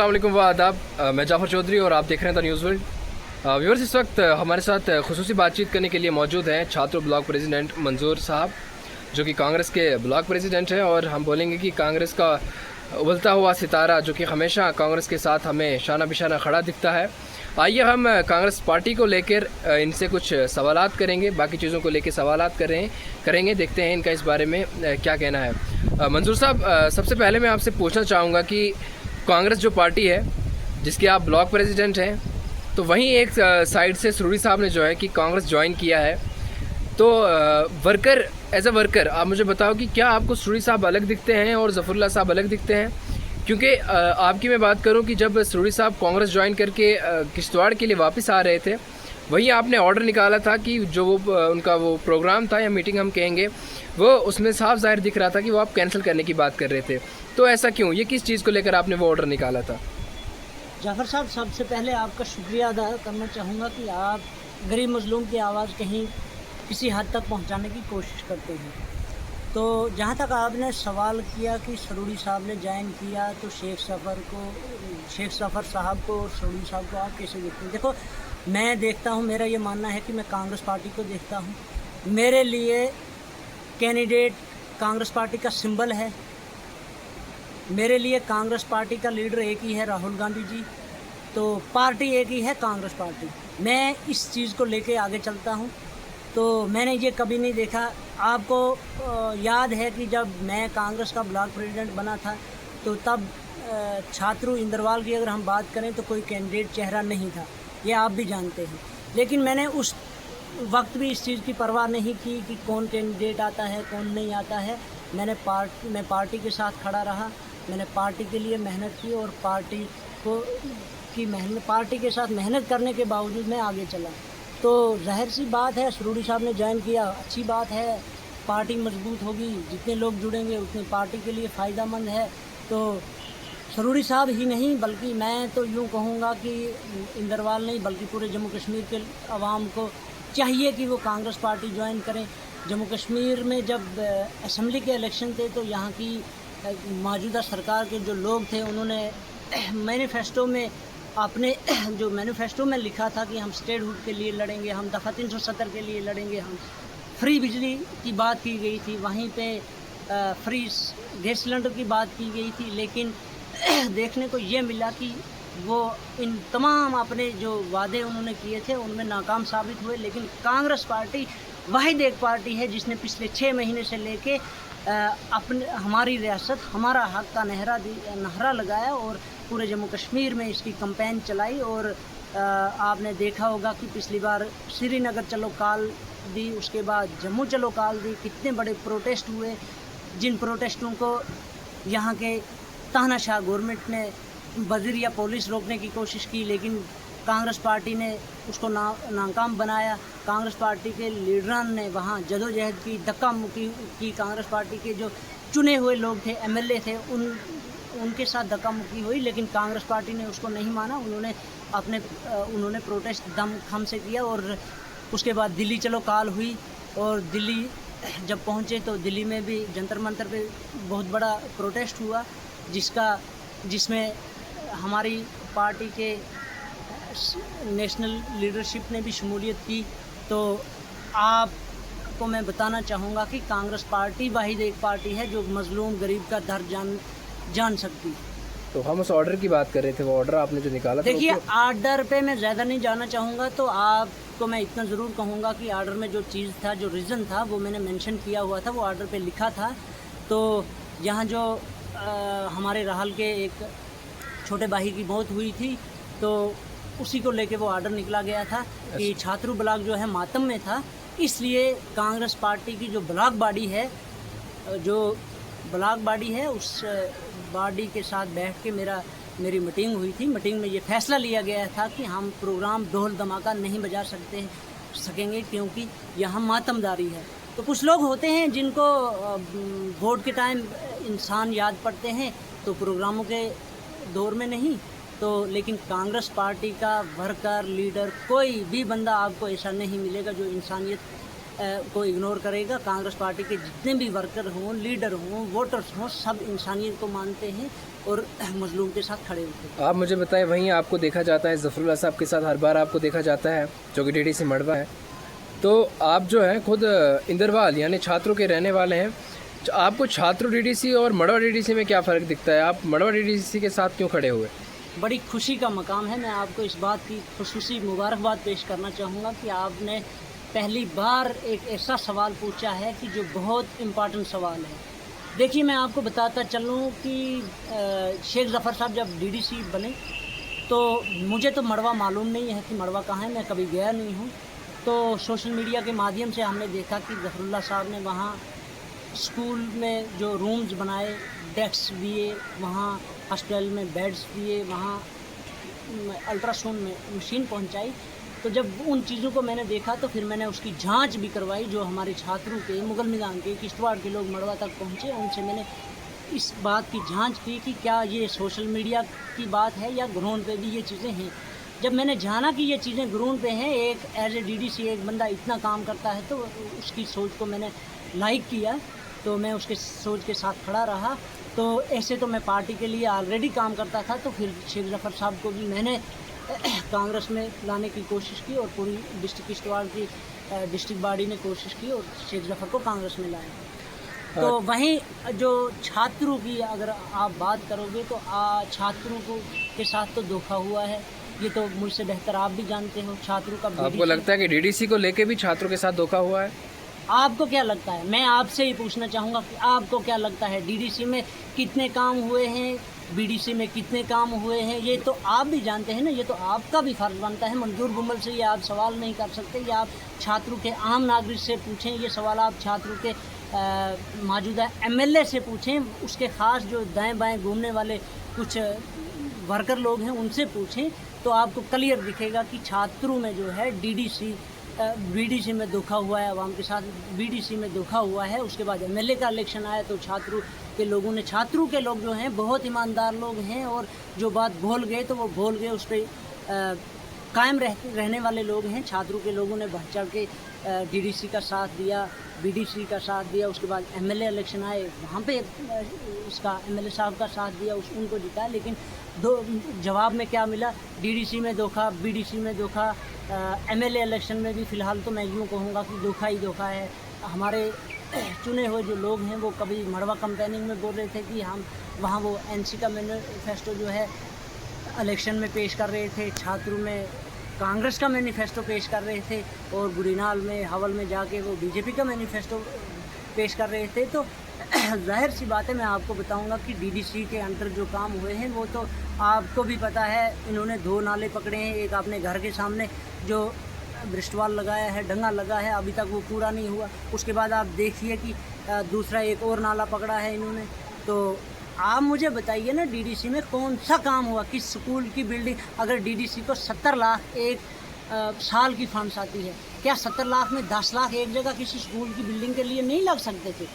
अस्सलाम वालेकुम व आदाब। मैं जाफर चौधरी और आप देख रहे हैं द न्यूज़ वर्ल्ड। व्यूअर्स, इस वक्त हमारे साथ खुसूसी बातचीत करने के लिए मौजूद हैं छात्र ब्लॉक प्रेसिडेंट मंजूर साहब, जो कि कांग्रेस के ब्लॉक प्रेसिडेंट हैं। और हम बोलेंगे कि कांग्रेस का उभरता हुआ सितारा, जो कि हमेशा कांग्रेस के साथ हमें शाना बिशाना खड़ा दिखता है। आइए हम कांग्रेस पार्टी को लेकर इनसे कुछ सवालात करेंगे, बाकी चीज़ों को लेकर सवालात करेंगे। देखते हैं इनका इस बारे में क्या कहना है। मंजूर साहब, सबसे पहले मैं आपसे पूछना चाहूँगा कि कांग्रेस जो पार्टी है जिसके आप ब्लॉक प्रेसिडेंट हैं, तो वहीं एक साइड से सरूरी साहब ने जो है कि कांग्रेस ज्वाइन किया है, तो वर्कर एज अ वर्कर आप मुझे बताओ कि क्या आपको सरूरी साहब अलग दिखते हैं और ज़फ़रुल्लाह साहब अलग दिखते हैं? क्योंकि आपकी मैं बात करूं कि जब सरूरी साहब कांग्रेस ज्वाइन करके किश्तवाड़ के लिए वापस आ रहे थे, वहीं आपने ऑर्डर निकाला था कि जो वो उनका वो प्रोग्राम था या मीटिंग हम कहेंगे, वो उसमें साफ ज़ाहिर दिख रहा था कि वो आप कैंसिल करने की बात कर रहे थे। तो ऐसा क्यों? ये किस चीज़ को लेकर आपने वो ऑर्डर निकाला था? जाफ़र साहब, सबसे पहले आपका शुक्रिया अदा करना चाहूँगा कि आप गरीब मज़लूम की आवाज़ कहीं किसी हद तक पहुँचाने की कोशिश करते हैं। तो जहाँ तक आपने सवाल किया कि सरूरी साहब ने ज्वाइन किया, तो शेख सफ़र साहब को और सरूरी साहब को आप कैसे देखते हैं? देखो, मैं देखता हूँ, मेरा ये मानना है कि मैं कांग्रेस पार्टी को देखता हूँ। मेरे लिए कैंडिडेट कांग्रेस पार्टी का सिंबल है। मेरे लिए कांग्रेस पार्टी का लीडर एक ही है, राहुल गांधी जी। तो पार्टी एक ही है, कांग्रेस पार्टी। मैं इस चीज़ को लेके आगे चलता हूँ। तो मैंने ये कभी नहीं देखा। आपको याद है कि जब मैं कांग्रेस का ब्लॉक प्रेसिडेंट बना था, तो तब छात्रु इंदरवाल की अगर हम बात करें तो कोई कैंडिडेट चेहरा नहीं था, ये आप भी जानते हैं। लेकिन मैंने उस वक्त भी इस चीज़ की परवाह नहीं की कि कौन कैंडिडेट आता है, कौन नहीं आता है। मैं पार्टी के साथ खड़ा रहा। मैंने पार्टी के लिए मेहनत की और पार्टी के साथ मेहनत करने के बावजूद मैं आगे चला। तो जाहिर सी बात है, सरूरी साहब ने ज्वाइन किया, अच्छी बात है। पार्टी मजबूत होगी, जितने लोग जुड़ेंगे उतनी पार्टी के लिए फ़ायदेमंद है। तो सरूरी साहब ही नहीं, बल्कि मैं तो यूँ कहूँगा कि इंदरवाल नहीं, बल्कि पूरे जम्मू कश्मीर के अवाम को चाहिए कि वो कांग्रेस पार्टी ज्वाइन करें। जम्मू कश्मीर में जब असम्बली के इलेक्शन थे, तो यहाँ की मौजूदा सरकार के जो लोग थे, उन्होंने मैनिफेस्टो में आपने जो मैनिफेस्टो में लिखा था कि हम स्टेटहुड के लिए लड़ेंगे, हम दफ़ा 370 के लिए लड़ेंगे, हम फ्री बिजली की बात की गई थी, वहीं पे फ्री गैस सिलेंडर की बात की गई थी। लेकिन देखने को ये मिला कि वो इन तमाम अपने जो वादे उन्होंने किए थे उनमें नाकाम साबित हुए। लेकिन कांग्रेस पार्टी वाहिद एक पार्टी है जिसने पिछले 6 महीने से लेके अपने हमारी रियासत, हमारा हक का नहरा लगाया और पूरे जम्मू कश्मीर में इसकी कैंपेन चलाई। और आपने देखा होगा कि पिछली बार श्रीनगर चलो काल दी, उसके बाद जम्मू चलो काल दी। कितने बड़े प्रोटेस्ट हुए, जिन प्रोटेस्टों को यहाँ के तानाशाह गवर्नमेंट ने वज़ीर या पुलिस रोकने की कोशिश की, लेकिन कांग्रेस पार्टी ने उसको नाकाम बनाया। कांग्रेस पार्टी के लीडरान ने वहाँ जदोजहद की, धक्का मुक्की की। कांग्रेस पार्टी के जो चुने हुए लोग थे, एमएलए थे, उनके साथ धक्का मुक्की हुई, लेकिन कांग्रेस पार्टी ने उसको नहीं माना। उन्होंने प्रोटेस्ट दम से किया और उसके बाद दिल्ली चलो काल हुई। और दिल्ली जब पहुँचे तो दिल्ली में भी जंतर मंतर पे बहुत बड़ा प्रोटेस्ट हुआ, जिसमें हमारी पार्टी के नेशनल लीडरशिप ने भी शमूलियत की। तो आपको मैं बताना चाहूँगा कि कांग्रेस पार्टी वाहिद एक पार्टी है जो मजलूम गरीब का दर्द जान सकती। तो हम उस ऑर्डर की बात कर रहे थे, वो ऑर्डर आपने जो निकाला था। देखिए, ऑर्डर पे मैं ज़्यादा नहीं जाना चाहूँगा। तो आपको मैं इतना ज़रूर कहूँगा कि ऑर्डर में जो चीज़ था, जो रीज़न था, वो मैंने मेंशन किया हुआ था, वो ऑर्डर पे लिखा था। तो यहाँ जो हमारे राहल के एक छोटे भाई की मौत हुई थी, तो उसी को लेके वो ऑर्डर निकला गया था कि छात्रु ब्लॉक जो है मातम में था। इसलिए कांग्रेस पार्टी की जो ब्लॉक बॉडी है, उस बॉडी के साथ बैठ के मेरी मीटिंग हुई थी। मीटिंग में ये फैसला लिया गया था कि हम प्रोग्राम ढोल धमाका नहीं बजा सकेंगे, क्योंकि यहाँ मातमदारी है। तो कुछ लोग होते हैं जिनको वोट के टाइम इंसान याद पड़ते हैं, तो प्रोग्रामों के दौर में नहीं। तो लेकिन कांग्रेस पार्टी का वर्कर, लीडर, कोई भी बंदा आपको ऐसा नहीं मिलेगा जो इंसानियत को इग्नोर करेगा। कांग्रेस पार्टी के जितने भी वर्कर हों, लीडर हों, वोटर्स हों, सब इंसानियत को मानते हैं और मजलूम के साथ खड़े होते हैं। आप मुझे बताएं, वहीं आपको देखा जाता है ज़फ़रुल्लाह साहब के साथ हर बार आपको देखा जाता है, जो कि डीडीसी मड़वा है। तो आप जो है खुद इंदरवाल यानी छात्रों के रहने वाले हैं, आपको छात्रों डीडीसी और मड़वा डीडीसी में क्या फ़र्क दिखता है? आप मड़वा डीडीसी के साथ क्यों खड़े हुए? बड़ी खुशी का मकाम है। मैं आपको इस बात की खुसूसी मुबारकबाद पेश करना चाहूँगा कि आपने पहली बार एक ऐसा सवाल पूछा है कि जो बहुत इम्पॉर्टेंट सवाल है। देखिए, मैं आपको बताता चलूँ कि शेख ज़फ़र साहब जब डीडीसी बने तो मुझे तो मड़वा मालूम नहीं है कि मड़वा कहाँ है, मैं कभी गया नहीं हूँ। तो सोशल मीडिया के माध्यम से हमने देखा कि ज़फ़रुल्लाह साहब ने वहाँ स्कूल में जो रूम्स बनाए, डेस्क दिए, वहाँ हॉस्टल में बेड्स दिए, वहाँ अल्ट्रासाउंड में मशीन पहुँचाई। तो जब उन चीज़ों को मैंने देखा तो फिर मैंने उसकी जांच भी करवाई। जो हमारे छात्रों के, मुगल मैदान के, किश्तवाड़ के लोग मड़वा तक पहुँचे, उनसे मैंने इस बात की जांच की कि क्या ये सोशल मीडिया की बात है या ग्राउंड पे भी ये चीज़ें हैं। जब मैंने जाना कि ये चीज़ें ग्राउंड पे हैं, एक एज ए डीडीसी एक बंदा इतना काम करता है, तो उसकी सोच को मैंने लाइक किया, तो मैं उसके सोच के साथ खड़ा रहा। तो ऐसे तो मैं पार्टी के लिए ऑलरेडी काम करता था, तो फिर शेख ज़फ़र साहब को भी मैंने कांग्रेस में लाने की कोशिश की और पूरी डिस्ट्रिक्ट किश्तवाड़ की डिस्ट्रिक्ट बॉडी ने कोशिश की और शेख ज़फ़र को कांग्रेस में लाया। तो वहीं जो छात्रों की अगर आप बात करोगे तो छात्रों को के साथ तो धोखा हुआ है, ये तो मुझसे बेहतर आप भी जानते हो। छात्रों का आपको लगता है कि डीडीसी को लेके भी छात्रों के साथ धोखा हुआ है? आपको क्या लगता है? मैं आपसे ही पूछना चाहूँगा कि आपको क्या लगता है, डीडीसी में कितने काम हुए हैं, बीडीसी में कितने काम हुए हैं? ये तो आप भी जानते हैं ना, ये तो आपका भी फ़र्ज़ बनता है। मंजूर बुमल से ये आप सवाल नहीं कर सकते, ये आप छात्रों के आम नागरिक से पूछें, ये सवाल आप छात्रों के मौजूदा एमएलए से पूछें, उसके ख़ास जो दाएं बाएं घूमने वाले कुछ वर्कर लोग हैं उनसे पूछें, तो आपको क्लियर दिखेगा कि छात्रों में जो है बीडीसी में धोखा हुआ है, आवाम के साथ बीडीसी में धोखा हुआ है। उसके बाद एमएलए का इलेक्शन आया तो छात्रों के लोग जो हैं बहुत ईमानदार लोग हैं और जो बात भूल गए तो वो भूल गए, उस पर कायम रहने वाले लोग हैं। छात्रों के लोगों ने बढ़ चढ़ के डीडीसी का साथ दिया, बीडीसी का साथ दिया। उसके बाद एमएलए इलेक्शन आए, वहाँ पे इसका एमएलए साहब का साथ दिया, उनको जिताया। लेकिन जवाब में क्या मिला? डीडीसी में धोखा, बीडीसी में धोखा, एमएलए इलेक्शन में भी फ़िलहाल तो मैं यूँ कहूँगा कि धोखा ही धोखा है। हमारे चुने हुए जो लोग हैं वो कभी मड़वा कैंपेनिंग में बोल रहे थे कि हम वहाँ वो एनसी का मैनिफेस्टो जो है इलेक्शन में पेश कर रहे थे, छात्रों में कांग्रेस का मैनिफेस्टो पेश कर रहे थे और गुरीनाल में हवल में जाके वो बीजेपी का मैनिफेस्टो पेश कर रहे थे। तो जाहिर सी बात है, मैं आपको बताऊंगा कि डीडीसी के अंदर जो काम हुए हैं वो तो आपको भी पता है। इन्होंने 2 नाले पकड़े हैं, एक अपने घर के सामने जो ब्रिस्टवाल लगाया है, डंगा लगा है, अभी तक वो पूरा नहीं हुआ। उसके बाद आप देखिए कि दूसरा एक और नाला पकड़ा है इन्होंने। तो आप मुझे बताइए ना, डीडीसी में कौन सा काम हुआ? किस स्कूल की बिल्डिंग? अगर डीडीसी को 70 लाख एक साल की फंड्स आती है, क्या 70 लाख में 10 लाख एक जगह किसी स्कूल की बिल्डिंग के लिए नहीं लग सकते थे?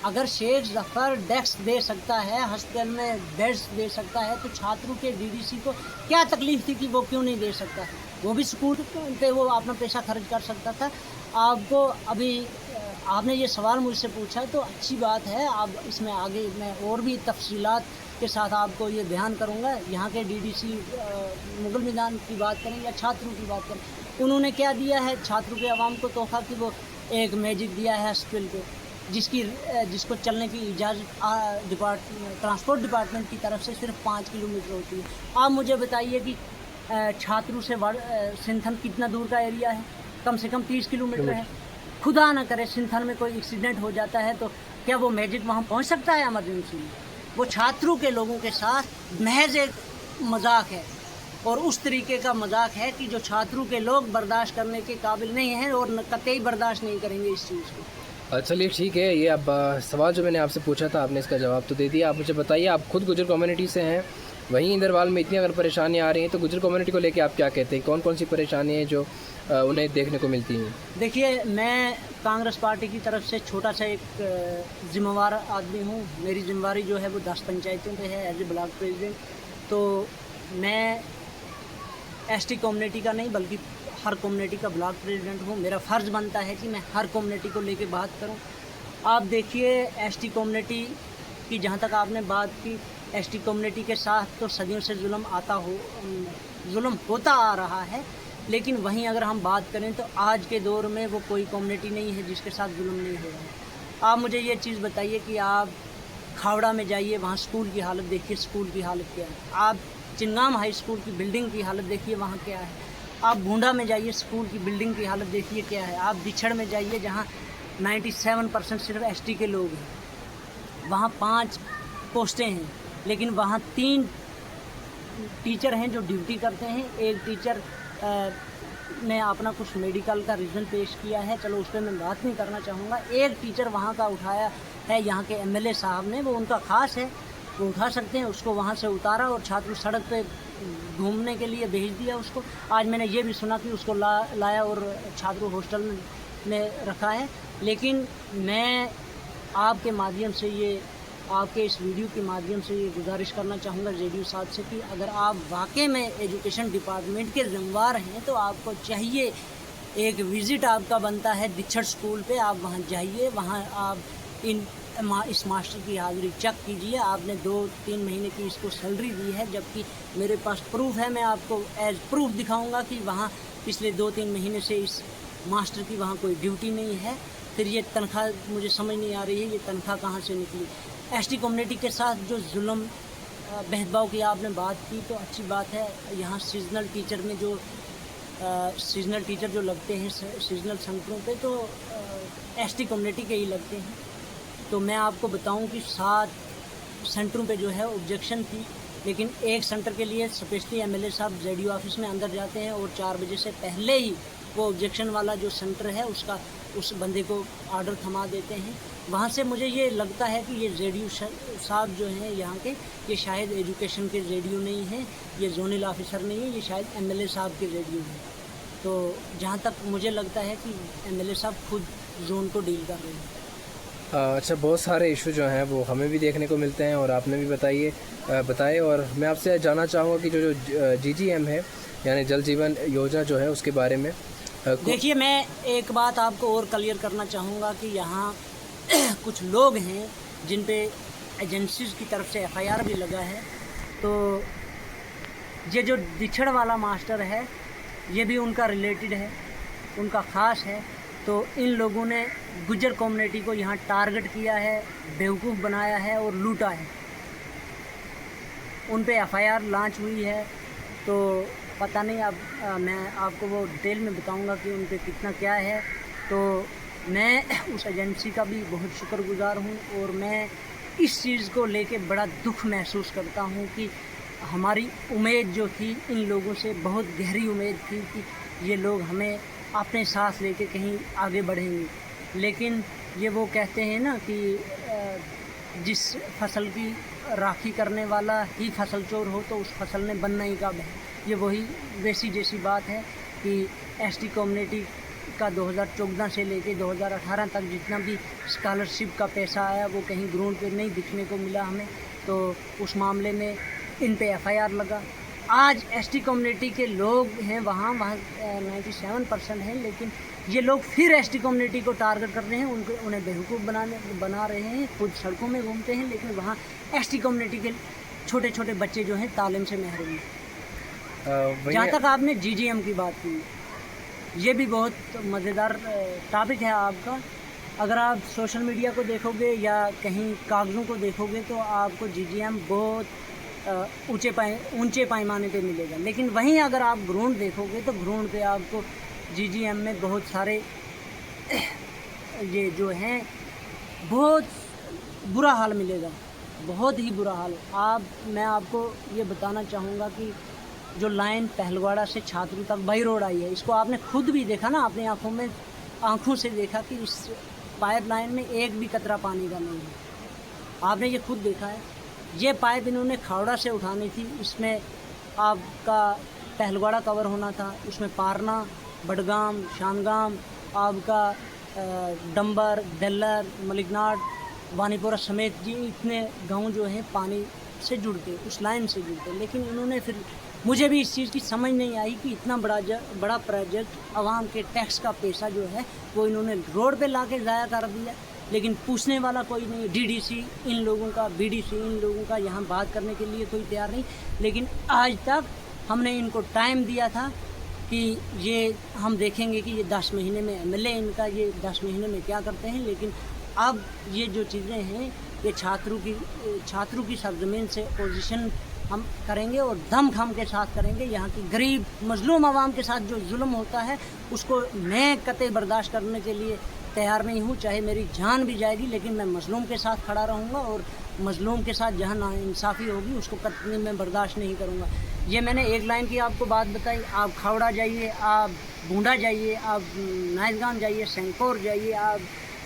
अगर शेख ज़फ़र डेस्क दे सकता है, हॉस्टल में बेड्स दे सकता है, तो छात्रों के डीडीसी को क्या तकलीफ़ थी कि वो क्यों नहीं दे सकता? वो भी स्कूल पे वो अपना पैसा खर्च कर सकता था। आपको अभी आपने ये सवाल मुझसे पूछा तो अच्छी बात है। अब इसमें आगे मैं और भी तफसीलात के साथ आपको ये बयान करूँगा। यहाँ के डीडीसी मुगल मैदान की बात करें या छात्रों की बात करें, उन्होंने क्या दिया है छात्रों के आवाम को तोहफ़ा कि वो एक मैजिक दिया है हॉस्पिटल को, जिसको चलने की इजाज़त ट्रांसपोर्ट डिपार्टमेंट की तरफ से सिर्फ 5 किलोमीटर होती है। आप मुझे बताइए कि छात्रों से सिंथन कितना दूर का एरिया है? कम से कम 30 किलोमीटर है। खुदा ना करे सिंथन में कोई एक्सीडेंट हो जाता है तो क्या वो मैजिक वहाँ पहुँच सकता है इमरजेंसी में? वो छात्रों के लोगों के साथ महज एक मजाक है और उस तरीके का मजाक है कि जो छात्रों के लोग बर्दाश्त करने के काबिल नहीं हैं और कतई बर्दाश्त नहीं करेंगे इस चीज़ को। चलिए ठीक है, ये अब सवाल जो मैंने आपसे पूछा था आपने इसका जवाब तो दे दिया। आप मुझे बताइए, आप खुद गुजर कम्युनिटी से हैं, वहीं इंदरवाल में इतनी अगर परेशानियाँ आ रही हैं तो गुजर कम्युनिटी को लेके आप क्या कहते हैं? कौन कौन सी परेशानी है जो उन्हें देखने को मिलती हैं? देखिए, मैं कांग्रेस पार्टी की तरफ से छोटा सा एक ज़िम्मेवार आदमी हूँ। मेरी ज़िम्मेवारी जो है वो 10 पंचायतों पे है एज ए ब्लॉक प्रेसिडेंट। तो मैं एसटी कम्युनिटी का नहीं बल्कि हर कम्युनिटी का ब्लॉक प्रेसिडेंट हूँ, मेरा फ़र्ज़ बनता है कि मैं हर कम्युनिटी को लेके बात करूँ। आप देखिए एसटी कम्युनिटी की जहाँ तक आपने बात की, एसटी कम्युनिटी के साथ तो सदियों से जुल्म होता आ रहा है, लेकिन वहीं अगर हम बात करें तो आज के दौर में वो कोई कम्युनिटी नहीं है जिसके साथ जुल्म नहीं हो रहा है। आप मुझे ये चीज़ बताइए कि आप खावड़ा में जाइए, वहाँ स्कूल की हालत देखिए, स्कूल की हालत क्या है। आप चिंगाम हाई स्कूल की बिल्डिंग की हालत देखिए, वहाँ क्या है। आप बूंदा में जाइए, स्कूल की बिल्डिंग की हालत देखिए क्या है। आप दिछड़ में जाइए जहाँ 97% सिर्फ एसटी के लोग हैं, वहाँ 5 पोस्टें हैं, लेकिन वहाँ 3 टीचर हैं जो ड्यूटी करते हैं। एक टीचर ने अपना कुछ मेडिकल का रीज़न पेश किया है, चलो उस पर मैं बात नहीं करना चाहूँगा। एक टीचर वहाँ का उठाया है यहाँ के एमएलए साहब ने, वो उनका ख़ास है, वो उठा सकते हैं, उसको वहाँ से उतारा और छात्र सड़क पे घूमने के लिए भेज दिया उसको। आज मैंने ये भी सुना कि उसको लाया और छात्र हॉस्टल में रखा है। लेकिन मैं आपके माध्यम से आपके इस वीडियो के माध्यम से ये गुजारिश करना चाहूँगा रेडियो साहब से कि अगर आप वाकई में एजुकेशन डिपार्टमेंट के ज़िम्मेदार हैं तो आपको चाहिए, एक विज़िट आपका बनता है दिछड़ स्कूल पे, आप वहाँ जाइए, वहाँ आप इस मास्टर की हाज़िरी चेक कीजिए। आपने 2-3 महीने की इसको सैलरी दी है, जबकि मेरे पास प्रूफ है, मैं आपको एज प्रूफ दिखाऊंगा कि वहाँ पिछले 2-3 महीने से इस मास्टर की वहाँ कोई ड्यूटी नहीं है। फिर ये तनख्वाह मुझे समझ नहीं आ रही है, ये तनख्वाह कहाँ से निकली। एसटी कम्युनिटी के साथ जो जुल्म भेदभाव की आपने बात की तो अच्छी बात है। यहाँ सीजनल टीचर में जो सीजनल टीचर जो लगते हैं सीजनल सेंटरों पे, तो एसटी कम्युनिटी के ही लगते हैं। तो मैं आपको बताऊं कि 7 सेंटरों पे जो है ऑब्जेक्शन थी, लेकिन एक सेंटर के लिए स्पेशली एमएलए साहब जेडीओ ऑफिस में अंदर जाते हैं और 4 बजे से पहले ही वो ऑब्जेक्शन वाला जो सेंटर है उस बंदे को ऑर्डर थमा देते हैं। वहाँ से मुझे ये लगता है कि ये जेडीओ साहब जो हैं यहाँ के, ये शायद एजुकेशन के जेडीओ नहीं हैं, ये जोनल ऑफिसर नहीं है, ये शायद एमएलए साहब के जेडीओ हैं। तो जहाँ तक मुझे लगता है कि एमएलए साहब खुद जोन को डील कर रहे हैं। अच्छा, बहुत सारे इशू जो हैं वो हमें भी देखने को मिलते हैं और आपने भी बताए। और मैं आपसे जानना चाहूँगा कि जो जीजीएम है यानी जल जीवन योजना जो है उसके बारे में देखिए, मैं एक बात आपको और क्लियर करना चाहूँगा कि यहाँ कुछ लोग हैं जिन पे एजेंसीज़ की तरफ से एफआईआर भी लगा है। तो ये जो दिछड़ वाला मास्टर है ये भी उनका रिलेटेड है, उनका ख़ास है। तो इन लोगों ने गुज्जर कम्युनिटी को यहाँ टारगेट किया है, बेवकूफ़ बनाया है और लूटा है। उन पे एफआईआर लॉन्च हुई है, तो पता नहीं, अब मैं आपको वो डिटेल में बताऊंगा कि उन पे कितना क्या है। तो मैं उस एजेंसी का भी बहुत शुक्रगुजार हूँ और मैं इस चीज़ को लेके बड़ा दुख महसूस करता हूँ कि हमारी उम्मीद जो थी इन लोगों से, बहुत गहरी उम्मीद थी कि ये लोग हमें अपने साथ लेके कहीं आगे बढ़ेंगे। लेकिन ये वो कहते हैं ना कि जिस फसल की राखी करने वाला ही फसल चोर हो तो उस फसल में बनना ही कब है। ये वही वैसी जैसी बात है कि एसटी कम्युनिटी का 2014 से लेके 2018 तक जितना भी स्कॉलरशिप का पैसा आया वो कहीं ग्राउंड पे नहीं दिखने को मिला हमें। तो उस मामले में इन पे एफआईआर लगा। आज एसटी कम्युनिटी के लोग हैं वहाँ 97% हैं, लेकिन ये लोग फिर एसटी कम्युनिटी को टारगेट कर रहे हैं, उन्हें बेवकूफ़ बना रहे हैं। खुद सड़कों में घूमते हैं, लेकिन वहाँ एसटी कम्युनिटी के छोटे छोटे बच्चे जो हैं तालीम से महरूम हैं। जहाँ तक आपने जीजीएम की बात की, ये भी बहुत मज़ेदार टॉपिक है आपका। अगर आप सोशल मीडिया को देखोगे या कहीं कागज़ों को देखोगे तो आपको जीजीएम बहुत ऊंचे पैमाने पे मिलेगा, लेकिन वहीं अगर आप ग्राउंड देखोगे तो ग्राउंड पे आपको जीजीएम में बहुत सारे ये जो हैं बहुत बुरा हाल मिलेगा, बहुत ही बुरा हाल। मैं आपको ये बताना चाहूँगा कि जो लाइन पहलवाड़ा से छात्रों तक बाई रोड आई है, इसको आपने खुद भी देखा ना, अपनी आँखों से देखा कि इस पाइप लाइन में एक भी कतरा पानी का नहीं है। आपने ये खुद देखा है। ये पाइप इन्होंने खावड़ा से उठानी थी, इसमें आपका पहलवाड़ा कवर होना था, उसमें पारना, बडगाम, शानगाम, आपका डंबर, देल्लर, मलिकनाट, वानीपुरा समेत जी इतने गांव जो हैं पानी से जुड़ते, उस लाइन से जुड़ते। लेकिन इन्होंने फिर, मुझे भी इस चीज़ की समझ नहीं आई कि इतना बड़ा प्रोजेक्ट आवाम के टैक्स का पैसा जो है वो इन्होंने रोड पे ला के ज़ाया कर दिया, लेकिन पूछने वाला कोई नहीं। डीडीसी इन लोगों का, बीडीसी इन लोगों का यहाँ बात करने के लिए कोई तैयार नहीं। लेकिन आज तक हमने इनको टाइम दिया था कि ये हम देखेंगे कि ये 10 महीने में एमएलए इनका ये 10 महीने में क्या करते हैं। लेकिन अब ये जो चीज़ें हैं ये छात्रों की सरजमीन से अपोजिशन हम करेंगे और दम के साथ करेंगे। यहाँ की गरीब मजलूम आवाम के साथ जो जुल्म होता है उसको मैं कतई बर्दाश्त करने के लिए तैयार नहीं हूँ, चाहे मेरी जान भी जाएगी, लेकिन मैं मजलूम के साथ खड़ा रहूँगा और मजलूम के साथ जहाँ नाइंसाफ़ी होगी उसको कतई मैं बर्दाश्त नहीं करूँगा। ये मैंने एक लाइन की आपको बात बताई। आप खावड़ा जाइए, आप बूंदा जाइए, आप नाइजगान जाइए, सेंकोर जाइए, आप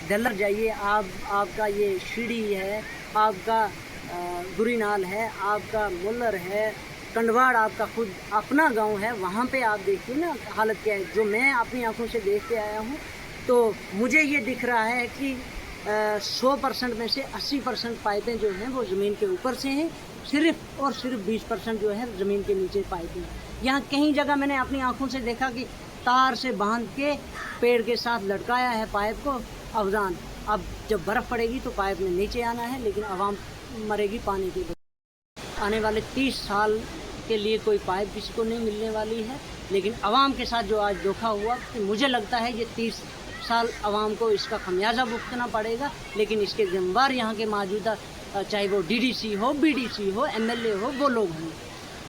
दलर जाइए, आपका ये शीड़ी है, आपका गुरीनाल है, आपका मुल्लर है, कंडवाड़ आपका खुद अपना गांव है, वहाँ पे आप देखिए ना हालत क्या है। जो मैं अपनी आंखों से देख के आया हूँ तो मुझे ये दिख रहा है कि 100% में से 80% पाइपें जो हैं वो ज़मीन के ऊपर से हैं, सिर्फ और सिर्फ 20% जो है ज़मीन के नीचे पाइपें हैं। यहाँ कहीं जगह मैंने अपनी आंखों से देखा कि तार से बांध के पेड़ के साथ लटकाया है पाइप को अवजान। अब जब बर्फ़ पड़ेगी तो पाइप में नीचे आना है, लेकिन आवाम मरेगी पानी की। आने वाले 30 साल के लिए कोई पाइप किसी को नहीं मिलने वाली है। लेकिन आवाम के साथ जो आज धोखा हुआ, तो मुझे लगता है ये 30 साल आवाम को इसका खमियाजा भुगतना पड़ेगा। लेकिन इसके ज़िम्मेदार यहाँ के मौजूदा, चाहे वो डीडीसी हो, बीडीसी हो, एमएलए हो, वो लोग हैं।